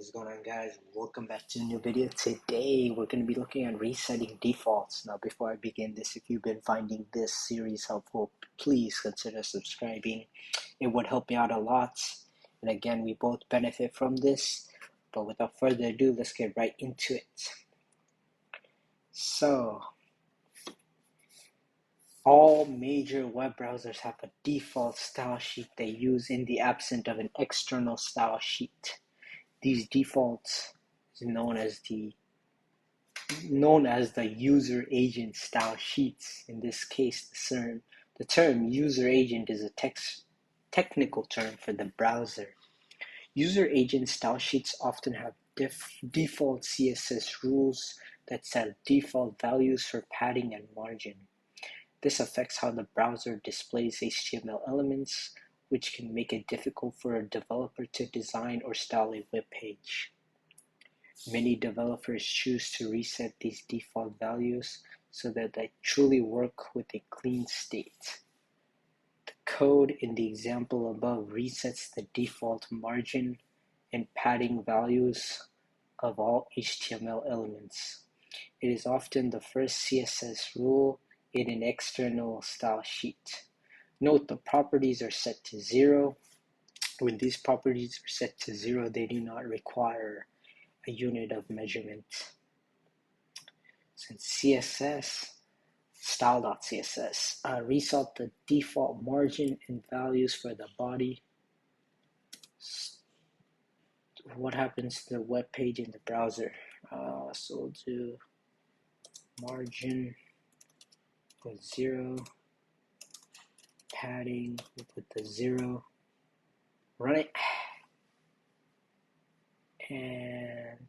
What's going on, guys? Welcome back to a new video. Today we're going to be looking at resetting defaults. Now, before I begin this, if you've been finding this series helpful, please consider subscribing. It would help me out a lot, and again, we both benefit from this. But without further ado, let's get right into it. So all major web browsers have a default style sheet they use in the absence of an external style sheet. These defaults is known as the user agent style sheets. In this case, the term user agent is a technical term for the browser. User agent style sheets often have default CSS rules that set default values for padding and margin. This affects how the browser displays HTML elements, which can make it difficult for a developer to design or style a web page. Many developers choose to reset these default values so that they truly work with a clean state. The code in the example above resets the default margin and padding values of all HTML elements. It is often the first CSS rule in an external style sheet. Note the properties are set to 0. When these properties are set to 0, they do not require a unit of measurement. Since CSS, style.css, reset the default margin and values for the body. What happens to the web page in the browser? So we'll do margin with 0, padding, we'll put the 0, run it, and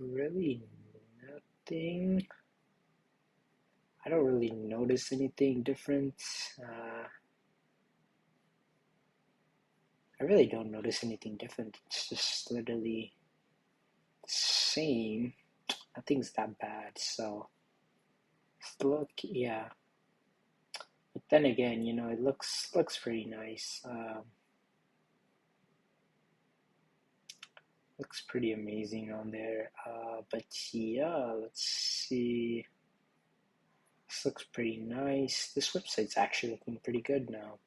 really nothing. I don't really notice anything different. I really don't notice anything different. It's just literally the same. Nothing's that bad. So look, yeah. But then again, it looks pretty nice. Looks pretty amazing on there. But yeah, let's see. This looks pretty nice. This website's actually looking pretty good now.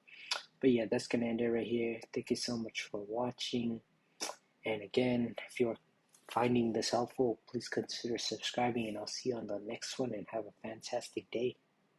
But yeah, that's gonna end it right here. Thank you so much for watching. And again, if you're finding this helpful, please consider subscribing, and I'll see you on the next one, and have a fantastic day.